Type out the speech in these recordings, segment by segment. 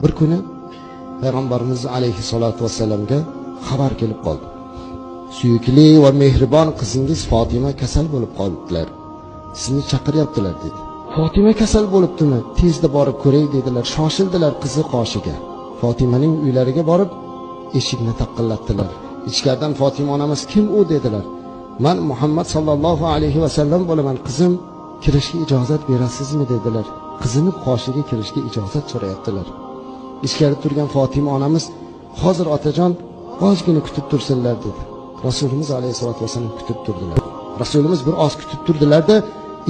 Bir kuni Payg'ambarimiz alayhissalatu vassalamga xabar kelib qoldi. Suyukli va mehribon qizingiz Fatima kasal bo'lib qoldilar. Sizni chaqiryaptilar dedi. Fatima kasal bo'libdimi? Tezda borib ko'ray dedilar. Shoshildilar qizi qoshiga. Fatimaning uylariga borib eshikni taqillatdilar. Ichkaridan Fatima onamiz kim u dedilar. Men Muhammad sallallohu alayhi vasallam bo'laman. Qizim kirishga ijozat berasizmi dedilar. Qizini qoshiga kirishga ijozat so'rayaptilar. Ichkarida turgan Fatima onamiz hozir otajon ozgina kutib tursinlar dedi. Rasulimiz alayhisolatu vasallam kutib turdilar. Rasulimiz bir oz kutib turdilarda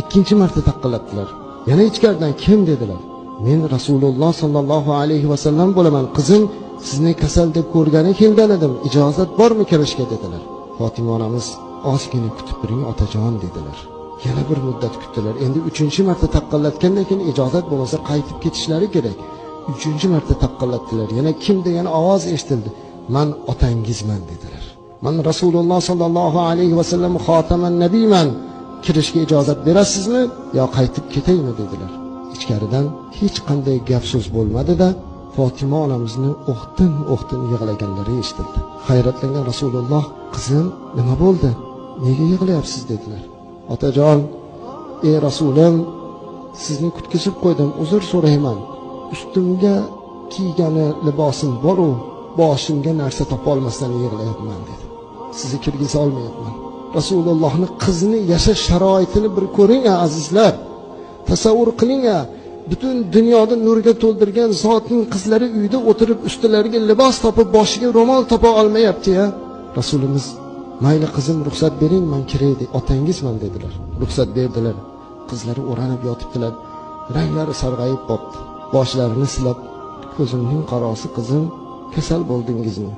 ikkinchi marta taqillatdilar. Yana ichkaridan kim dedilar. Men Rasululloh sallallohu alayhi vasallam bo'laman. Qizim sizni kasal deb ko'rgani kelgan edim. Ijozat bormi kirishga dedilar. Fatima onamiz ozgina kutib turing otajon dedilar. Yana bir muddat kutdilar. Endi 3-marta taqillatgandan keyin ijozat bo'lmasa qaytib ketishlari kerak. 3-marta taqillatdilar. Yana kim degan ovoz eshitildi. Men otangizman dedilar. Men Rasululloh sallallohu alayhi vasallam xotaman nabiyman. Kirishga ijozat berasizmi yo qaytib ketaymi dedilar. Ichkaridan hech qanday gap so'z bo'lmadi-da, Fatima onamizni o'xtin yig'laganlari eshitildi. Hayratlangan Rasululloh, "Qizim, nima bo'ldi? Nega yig'layapsiz?" dedilar. "Otajon, ey Rasulim, sizni kutkizib qo'ydim, uzr so'rayman. Ustimga kiygani libosim bor-u, boshimga narsa topa olmasdan yig'layapman" dedi. "Sizni kirgiza olmayapman." Rasulullohning qizini yashash sharoitini bir ko'ring azizlar. Tasavvur qiling, butun dunyoda nurga to'ldirgan zotning qizlari uyda o'tirib ustilariga libos topib boshiga ro'mol topa olmayapti-ya. Rasulimiz, "Mayli qizim, ruxsat bering, men kiray" dedi. "Otangizman" dedilar. Ruxsat berdilar. Qizlari o'ranib yotibdilar. Ranglari sarg'ayib qopti. Boshlarini silab, "Ko'zimning qarosi qizim, kasal bo'ldingizmi?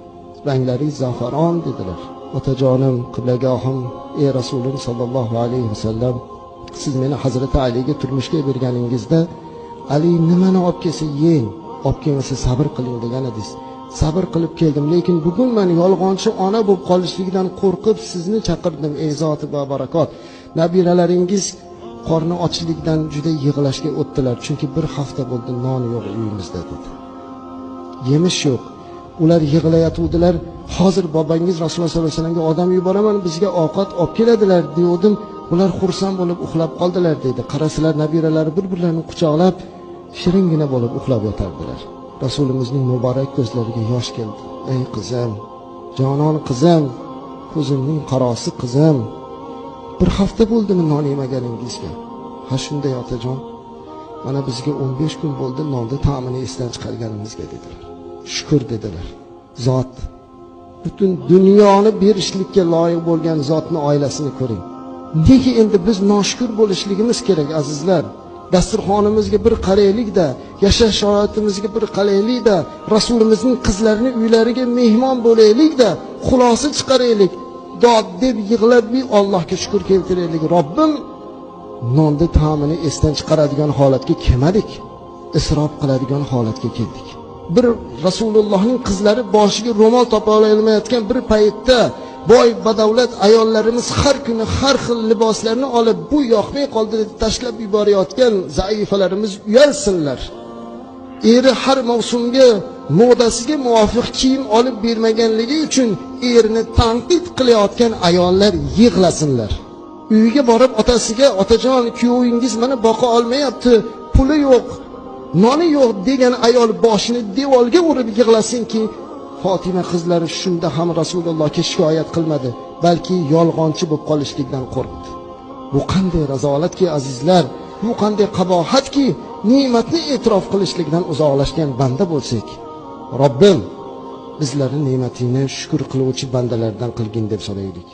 Ranglaringiz zafaron" dedilar. "Otajonim, qiblagohim, ey Rasulim sallallohu alayhi vasallam, siz meni Hazrati Aliga turmushga berganingizda Ali nimani olib kelsa yeng, olib kelmasa sabr qiling degan edingiz. Sabr qilib keldim, lekin bugun men yolg'onchi ona bo'lib qolishlikdan qo'rqib sizni chaqirdim, ey zoti va barakot. Nabiralaringiz qorni ochlikdan juda yig'lashga o'tdilar, chunki bir hafta bo'ldi non yo'q uyimizda" dedi. "Yemish yo'q. Ular yig'layotgandilar. Hozir bobangiz Rasululloh sollallohu alayhi vasallamga odam yuboraman, bizga ovqat olib keladilar" degandim. Ular xursand bo'lib uxlab qoldilar dedi. Qarasilar, nabiralari bir-birlarini quchoqlab shiringina bo'lib uxlab yotardilar. Rasulimizning muborak ko'zlariga yosh keldi. "Ey qizim, jonon qizim, ko'zimning qarosi qizim, bir hafta bo'ldimi non yemaganingizga?" "Ha shunday otajon. Mana bizga 15 kun bo'ldi nonni ta'mini esdan chiqarganimizga" dedilar. "Shukr" dedilar. Zot butun dunyoni berishlikka loyiq bo'lgan zotning oilasini ko'ring. Nega endi biz noshukr bo'lishligimiz kerak azizlar? Dasturxonimizga bir qaraylik-da, yashash sharoitimizga bir qaraylik-da, Rasulimizning qizlarini uylariga mehmon bo'laylik-da, xulosa chiqaraylik. Dod deb yig'lab Allohga shukr keltiraylik. Robbim nonni ta'mini esdan chiqaradigan holatga kelmadik, isrof qiladigan holatga keldik. Bir Rasulullohning qizlari boshiga ro'mol topa olmayotgan bir paytda boy badavlat ayollarimiz har kuni har xil liboslarni olib bu yoqmay qoldi deb tashlab yuborayotgan zaifalarimiz uyalsinlar. Eri har mavsumga modasiga muvofiq kiyim olib bermaganligi uchun erini tanqid qilayotgan ayollar yig'lasinlar. Uyiga borib otasiga, "Otajon, kuyovingiz meni boqa olmayapti, puli yo'q, noni yo'q" degan ayol boshini devorga urib yig'lasinki, Fatima qizlari shunda ham Rasulullohga shikoyat qilmadi, balki yolg'onchi bo'lib qolishlikdan qo'rqdi. Bu qanday razolatki azizlar, bu qanday qabohatki, ne'matni e'tirof qilishlikdan uzoqlashgan banda bo'lsak. Robbim bizlarni ne'matingni shukr qiluvchi bandalardan qilgin deb so'raylik.